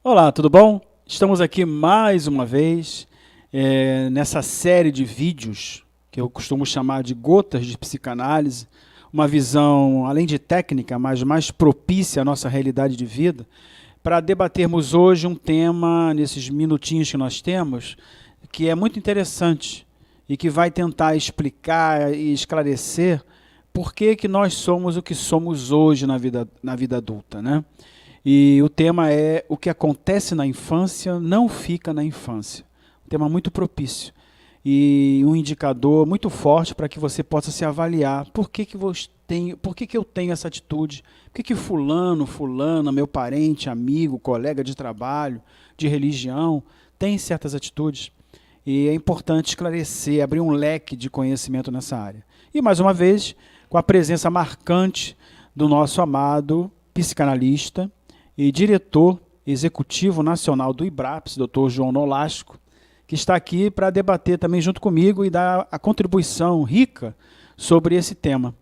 Olá, tudo bom? Estamos aqui mais uma vez nessa série de vídeos que eu costumo chamar de Gotas de Psicanálise, uma visão, além de técnica, mas mais propícia à nossa realidade de vida, para debatermos hoje um tema, nesses minutinhos que nós temos, que é muito interessante e que vai tentar explicar e esclarecer por que nós somos o que somos hoje na vida adulta, né? E o tema é: o que acontece na infância não fica na infância. Um tema muito propício e um indicador muito forte para que você possa se avaliar. Por que eu tenho essa atitude? Por que fulana, meu parente, amigo, colega de trabalho, de religião, tem certas atitudes? E é importante esclarecer, abrir um leque de conhecimento nessa área. E, mais uma vez, com a presença marcante do nosso amado psicanalista e diretor executivo nacional do IBRAPS, Dr. João Nolasco, que está aqui para debater também junto comigo e dar a contribuição rica sobre esse tema.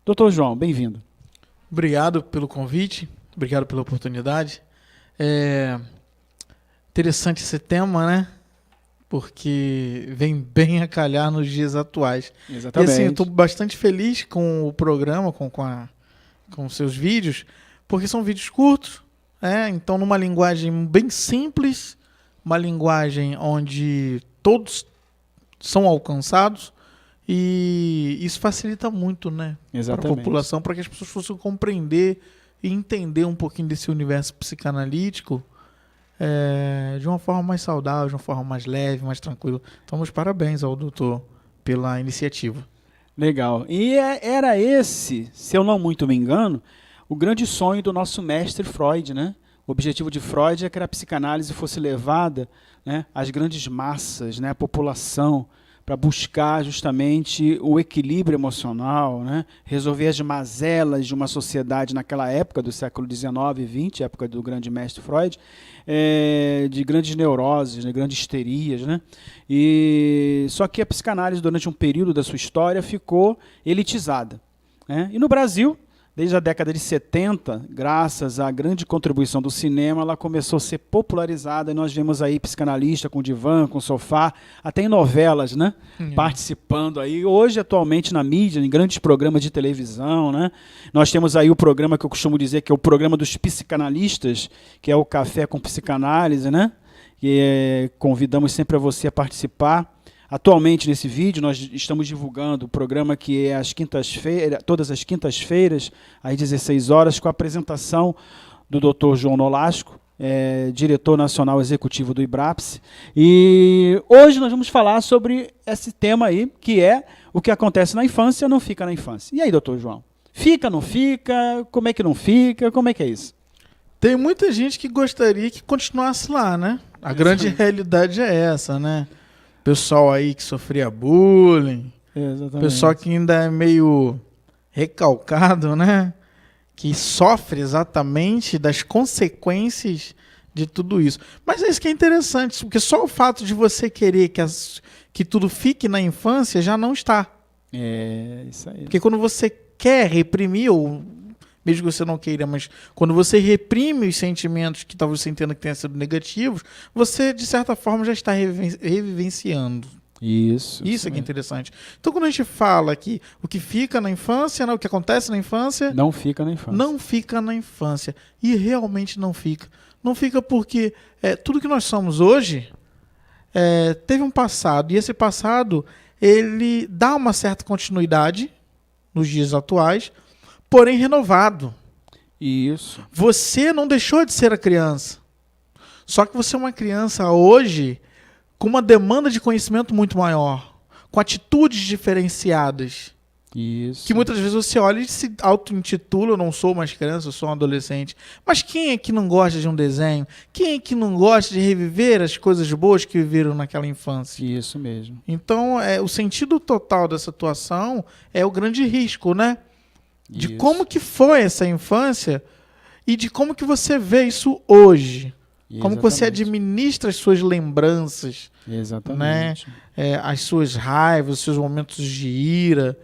Dr. João, bem-vindo. Obrigado pelo convite, obrigado pela oportunidade. Interessante esse tema, né? Porque vem bem a calhar nos dias atuais. Exatamente. E assim, eu estou bastante feliz com o programa, com os seus vídeos, porque são vídeos curtos, então numa linguagem bem simples, uma linguagem onde todos são alcançados, e isso facilita muito, né, para a população, para que as pessoas possam compreender e entender um pouquinho desse universo psicanalítico de uma forma mais saudável, de uma forma mais leve, mais tranquila. Então, meus parabéns ao doutor pela iniciativa. Legal. E era esse, se eu não muito me engano, o grande sonho do nosso mestre Freud, né? O objetivo de Freud é que a psicanálise fosse levada, né, às grandes massas, né, à população, para buscar justamente o equilíbrio emocional, né, resolver as mazelas de uma sociedade naquela época do século XIX e XX, época do grande mestre Freud, de grandes neuroses, né, grandes histerias, né? Só que a psicanálise, durante um período da sua história, ficou elitizada, né? E no Brasil, desde a década de 70, graças à grande contribuição do cinema, ela começou a ser popularizada, e nós vemos aí psicanalista com divã, com sofá, até em novelas, né? Participando aí, hoje, atualmente, na mídia, em grandes programas de televisão, né? Nós temos aí o programa que eu costumo dizer que é o programa dos psicanalistas, que é o Café com Psicanálise, né? E convidamos sempre a você a participar. Atualmente, nesse vídeo, nós estamos divulgando o programa que é todas as quintas-feiras, às 16 horas, com a apresentação do Dr. João Nolasco, diretor nacional executivo do IBRAPS. E hoje nós vamos falar sobre esse tema aí, que é: o que acontece na infância não fica na infância. E aí, doutor João? Fica, não fica? Como é que não fica? Como é que é isso? Tem muita gente que gostaria que continuasse lá, né? A grande realidade é essa, né? Pessoal aí que sofria bullying, pessoal que ainda é meio recalcado, né? Que sofre exatamente das consequências de tudo isso. Mas é isso que é interessante, porque só o fato de você querer que tudo fique na infância já não está. É, isso aí. Porque quando você quer reprimir, ou mesmo que você não queira, mas quando você reprime os sentimentos que talvez você entenda que tenham sido negativos, você, de certa forma, já está revivenciando. Isso é que é interessante. Então, quando a gente fala que o que fica na infância, o que acontece na infância... não fica na infância. Não fica na infância. E realmente não fica. Não fica porque tudo que nós somos hoje teve um passado. E esse passado, ele dá uma certa continuidade nos dias atuais, porém renovado. Isso. Você não deixou de ser a criança. Só que você é uma criança hoje com uma demanda de conhecimento muito maior, com atitudes diferenciadas. Isso. Que muitas vezes você olha e se auto-intitula: eu não sou mais criança, eu sou um adolescente. Mas quem é que não gosta de um desenho? Quem é que não gosta de reviver as coisas boas que viveram naquela infância? Isso mesmo. Então, o sentido total dessa atuação é o grande risco, né? De como que foi essa infância e de como que você vê isso hoje. Como que você administra as suas lembranças, exatamente, né? As suas raivas, os seus momentos de ira,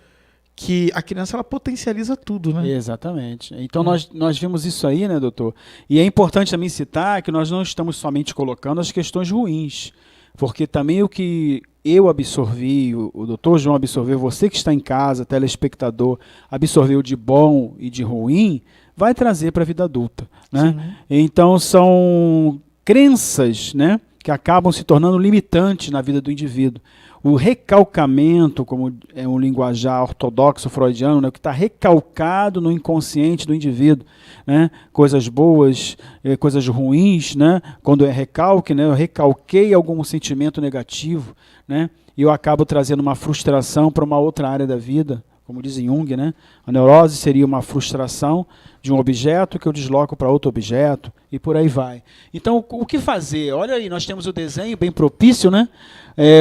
que a criança ela potencializa tudo, né? Exatamente. Então nós vimos isso aí, né, doutor? E é importante também citar que nós não estamos somente colocando as questões ruins, porque também o que eu absorvi, o doutor João absorveu, você que está em casa, telespectador, absorveu de bom e de ruim, vai trazer para a vida adulta, né? Sim. Então são crenças, né, que acabam se tornando limitantes na vida do indivíduo. O recalcamento, como é um linguajar ortodoxo freudiano, né, que está recalcado no inconsciente do indivíduo, né, coisas boas, coisas ruins, né, quando é recalque, né, eu recalquei algum sentimento negativo, né, e eu acabo trazendo uma frustração para uma outra área da vida, como diz Jung, né, a neurose seria uma frustração de um objeto que eu desloco para outro objeto e por aí vai. Então, o que fazer? Olha aí, nós temos o desenho bem propício, né?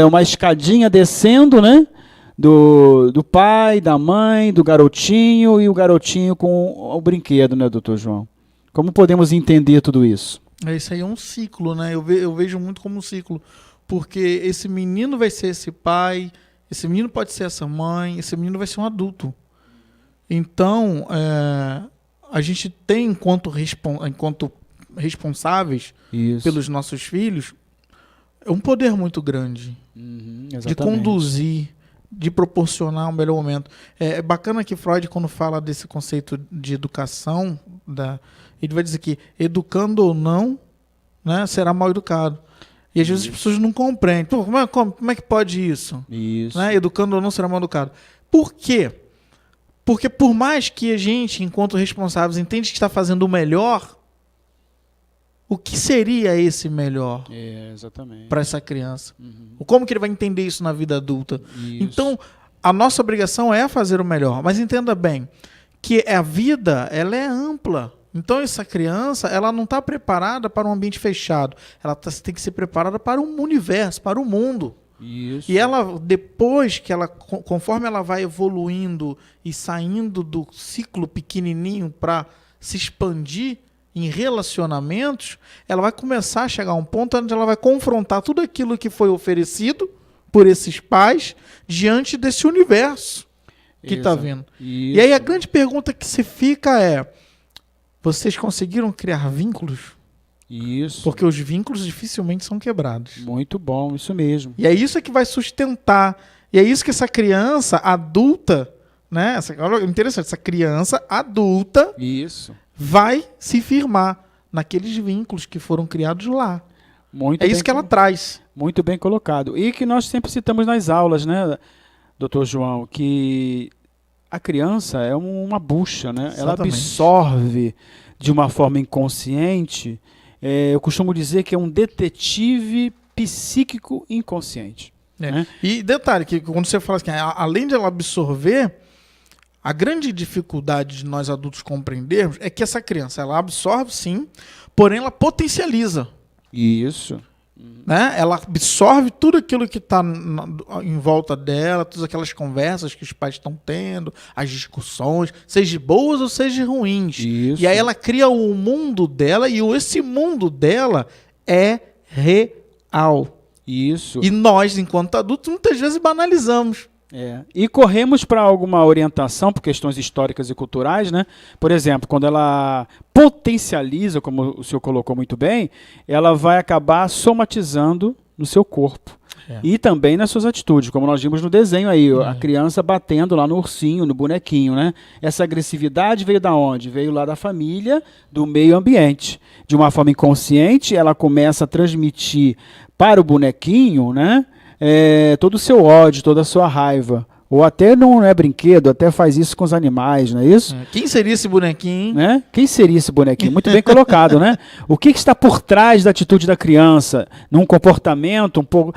Uma escadinha descendo, né? Do pai, da mãe, do garotinho e o garotinho com o brinquedo, né, doutor João? Como podemos entender tudo isso? Isso aí é um ciclo, né? Eu vejo muito como um ciclo, porque esse menino vai ser esse pai, esse menino pode ser essa mãe, esse menino vai ser um adulto. Então, a gente tem, enquanto responsáveis pelos nossos filhos, um poder muito grande de conduzir, de proporcionar um melhor momento. É bacana que Freud, quando fala desse conceito de educação, ele vai dizer que, educando ou não, né, será mal educado. E às vezes as pessoas não compreendem. Pô, como é que pode isso? Isso. Né? Educando ou não será mal educado. Por quê? Porque por mais que a gente, enquanto responsáveis, entende que está fazendo o melhor, o que seria esse melhor para essa criança? Como que ele vai entender isso na vida adulta? Isso. Então, a nossa obrigação é fazer o melhor. Mas entenda bem que a vida ela é ampla. Então, essa criança ela não está preparada para um ambiente fechado. Ela tem que ser preparada para um universo, para o mundo. Isso. E ela, depois que ela, conforme ela vai evoluindo e saindo do ciclo pequenininho para se expandir em relacionamentos, ela vai começar a chegar a um ponto onde ela vai confrontar tudo aquilo que foi oferecido por esses pais diante desse universo que está vindo. Isso. E aí a grande pergunta que se fica é: vocês conseguiram criar vínculos? Isso. Porque os vínculos dificilmente são quebrados. Muito bom, isso mesmo. E é isso que vai sustentar. E é isso que essa criança adulta, né? Olha, interessante, essa criança adulta vai se firmar naqueles vínculos que foram criados lá. É isso que ela traz. Muito bem colocado. E que nós sempre citamos nas aulas, né, doutor João, que a criança é uma bucha, né? Exatamente. Ela absorve de uma forma inconsciente. Eu costumo dizer que é um detetive psíquico inconsciente. Né? E detalhe, que quando você fala assim, além de ela absorver, a grande dificuldade de nós adultos compreendermos é que essa criança, ela absorve sim, porém ela potencializa. Isso. Né? Ela absorve tudo aquilo que está em volta dela, todas aquelas conversas que os pais estão tendo, as discussões, seja boas ou seja ruins. Isso. E aí ela cria o mundo dela e esse mundo dela é real. Isso. E nós, enquanto adultos, muitas vezes banalizamos. E corremos para alguma orientação por questões históricas e culturais, né? Por exemplo, quando ela potencializa, como o senhor colocou muito bem, ela vai acabar somatizando no seu corpo. E também nas suas atitudes, como nós vimos no desenho aí, a criança batendo lá no ursinho, no bonequinho, né? Essa agressividade veio da onde? Veio lá da família, do meio ambiente. De uma forma inconsciente, ela começa a transmitir para o bonequinho, né? Todo o seu ódio, toda a sua raiva. Ou até não é brinquedo, até faz isso com os animais, não é isso? Quem seria esse bonequinho? Né? Quem seria esse bonequinho? Muito bem colocado, né? O que está por trás da atitude da criança? Num comportamento um pouco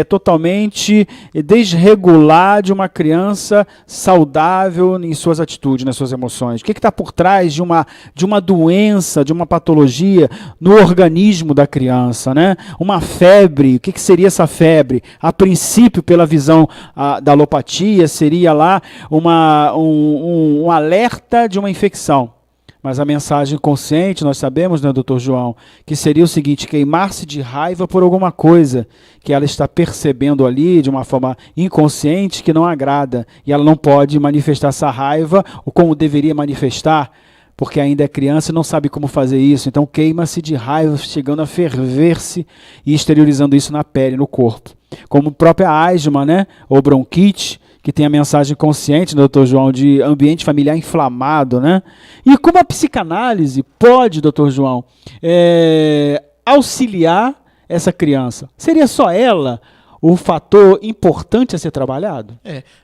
totalmente desregular de uma criança saudável em suas atitudes, nas suas emoções. O que está por trás de uma doença, de uma patologia no organismo da criança, né? Uma febre, o que seria essa febre? A princípio, pela visão da alopatia, seria lá um alerta de uma infecção. Mas a mensagem consciente, nós sabemos, né, doutor João, que seria o seguinte: queimar-se de raiva por alguma coisa que ela está percebendo ali de uma forma inconsciente que não agrada. E ela não pode manifestar essa raiva ou como deveria manifestar, porque ainda é criança e não sabe como fazer isso. Então queima-se de raiva, chegando a ferver-se e exteriorizando isso na pele, no corpo. Como a própria asma, né, ou bronquite, que tem a mensagem consciente, doutor João, de ambiente familiar inflamado, né? E como a psicanálise pode, doutor João, auxiliar essa criança? Seria só ela o fator importante a ser trabalhado?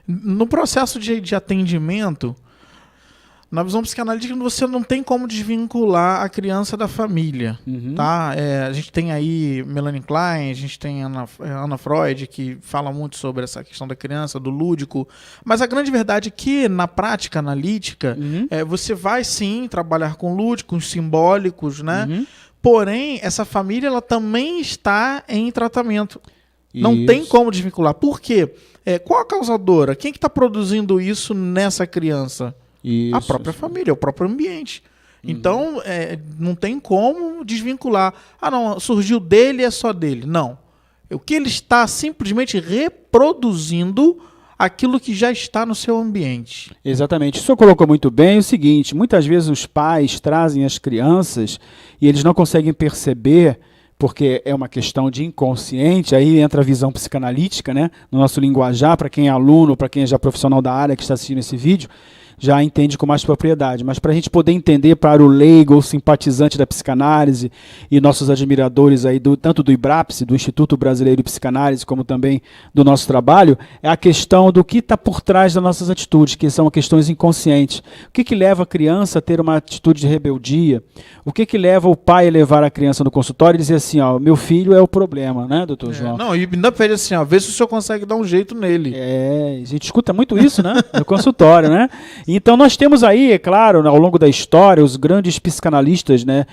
No processo de atendimento, na visão psicanalítica, você não tem como desvincular a criança da família. Tá? A gente tem aí Melanie Klein, a gente tem Anna Freud, que fala muito sobre essa questão da criança, do lúdico. Mas a grande verdade é que, na prática analítica, você vai sim trabalhar com lúdicos, simbólicos, né? Porém, essa família ela também está em tratamento. Não tem como desvincular. Por quê? Qual a causadora? Quem que está produzindo isso nessa criança? Isso, a própria família, o próprio ambiente. Então, não tem como desvincular. Ah, não, surgiu dele, é só dele. Não. O que ele está simplesmente reproduzindo aquilo que já está no seu ambiente. Exatamente. O senhor colocou muito bem o seguinte: muitas vezes os pais trazem as crianças e eles não conseguem perceber, porque é uma questão de inconsciente. Aí entra a visão psicanalítica, né? No nosso linguajar, para quem é aluno, para quem é já profissional da área que está assistindo esse vídeo, já entende com mais propriedade. Mas para a gente poder entender, para o leigo ou simpatizante da psicanálise e nossos admiradores aí tanto do IBRAPS, do Instituto Brasileiro de Psicanálise, como também do nosso trabalho, é a questão do que está por trás das nossas atitudes, que são questões inconscientes. O que leva a criança a ter uma atitude de rebeldia? O que leva o pai a levar a criança no consultório e dizer assim: ó, meu filho é o problema, né, doutor João? Não, e ainda pede assim, ó, vê se o senhor consegue dar um jeito nele. A gente escuta muito isso, né, no consultório, né? Então nós temos aí, é claro, ao longo da história, os grandes psicanalistas, né,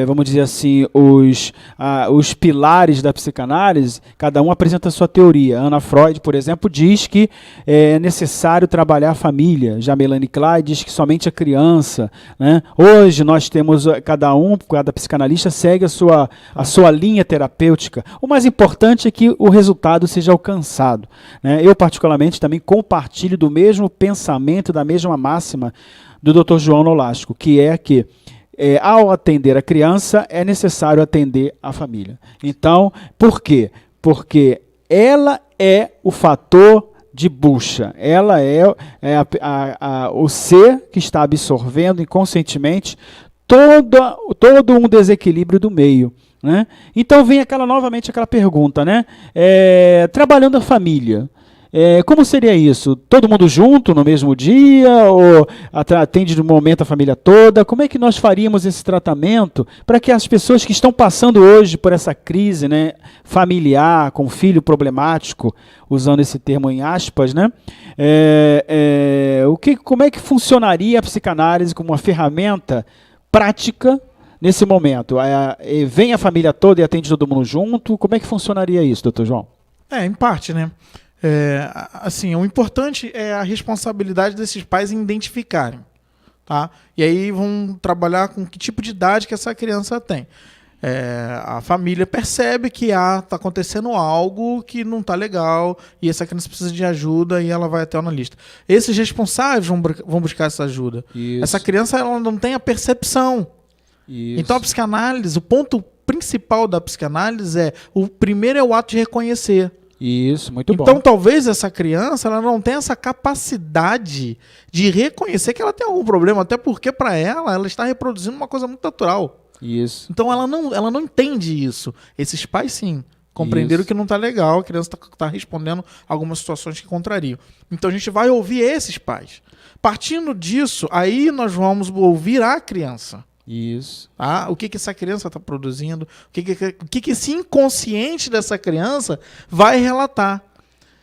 vamos dizer assim, os pilares da psicanálise, cada um apresenta a sua teoria. Anna Freud, por exemplo, diz que é necessário trabalhar a família. Já Melanie Klein diz que somente a criança, né? Hoje nós temos, cada psicanalista segue a sua linha terapêutica. O mais importante é que o resultado seja alcançado, né? Eu, particularmente, também compartilho do mesmo pensamento, da mesma máxima do Dr. João Nolasco, que é que ao atender a criança é necessário atender a família. Então, por quê? Porque ela é o fator de bucha, ela é o ser que está absorvendo inconscientemente todo um desequilíbrio do meio, né? Então vem novamente aquela pergunta, né? Trabalhando a família, como seria isso? Todo mundo junto no mesmo dia? Ou atende de um momento a família toda? Como é que nós faríamos esse tratamento para que as pessoas que estão passando hoje por essa crise, né, familiar, com filho problemático, usando esse termo em aspas, né, como é que funcionaria a psicanálise como uma ferramenta prática nesse momento? Vem a família toda e atende todo mundo junto? Como é que funcionaria isso, doutor João? Em parte, né? Assim, o importante é a responsabilidade desses pais em identificarem, tá? E aí vão trabalhar com que tipo de idade que essa criança tem. A família percebe que está acontecendo algo que não está legal e essa criança precisa de ajuda e ela vai até o analista. Esses responsáveis vão buscar essa ajuda. Isso. Essa criança ela não tem a percepção. Isso. Então a psicanálise, o ponto principal da psicanálise o primeiro é o ato de reconhecer. Isso, muito bom. Então, talvez essa criança ela não tenha essa capacidade de reconhecer que ela tem algum problema, até porque, para ela está reproduzindo uma coisa muito natural. Isso. Então, ela não entende isso. Esses pais, sim, compreenderam que não está legal, a criança está respondendo algumas situações que contrariam. Então, a gente vai ouvir esses pais. Partindo disso, aí nós vamos ouvir a criança. Isso. O que essa criança está produzindo, o que esse inconsciente dessa criança vai relatar.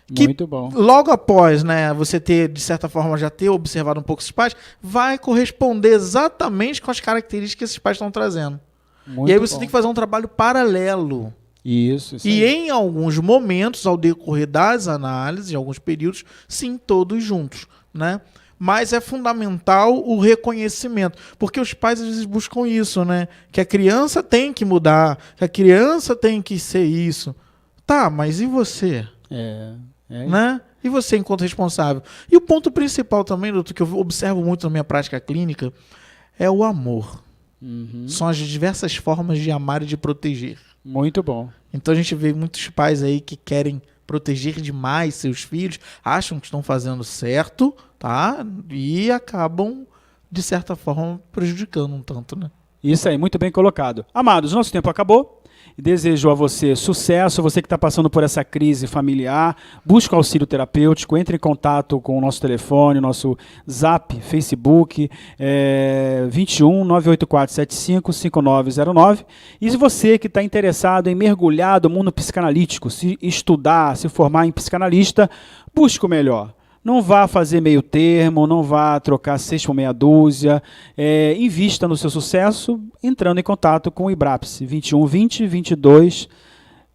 Muito bom. Logo após, né, você ter, de certa forma, já ter observado um pouco esses pais, vai corresponder exatamente com as características que esses pais estão trazendo. Muito e aí você bom. tem que fazer um trabalho paralelo. Isso E aí. em alguns momentos, ao decorrer das análises, em alguns períodos, sim, todos juntos, né? mas é fundamental o reconhecimento, porque os pais às vezes buscam isso, né? Que a criança tem que mudar, que a criança tem que ser isso. Tá, mas e você? Né? E você enquanto responsável? E o ponto principal também, doutor, que eu observo muito na minha prática clínica, é o amor. São as diversas formas de amar e de proteger. Muito bom. Então a gente vê muitos pais aí que querem proteger demais seus filhos, acham que estão fazendo certo, tá? E acabam, de certa forma, prejudicando um tanto, né? Isso aí, muito bem colocado. Amados, nosso tempo acabou. Desejo a você sucesso, você que está passando por essa crise familiar, busque o auxílio terapêutico, entre em contato com o nosso telefone, nosso Zap, Facebook, 21 984 75 5909. E se você que está interessado em mergulhar no mundo psicanalítico, se estudar, se formar em psicanalista, busque o melhor. Não vá fazer meio termo, não vá trocar 6 por meia dúzia. Invista no seu sucesso entrando em contato com o IBRAPS 21 20 22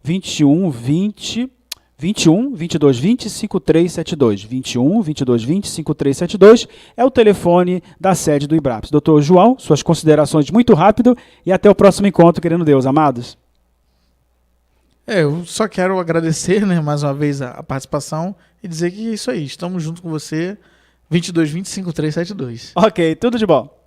21 20 21 22 20 5372. 21 22 20 5372 é o telefone da sede do IBRAPS. Doutor João, suas considerações muito rápido e até o próximo encontro, querendo Deus, amados. Eu só quero agradecer, né, mais uma vez a participação e dizer que é isso aí, estamos junto com você, 22 20 5372. Ok, tudo de bom.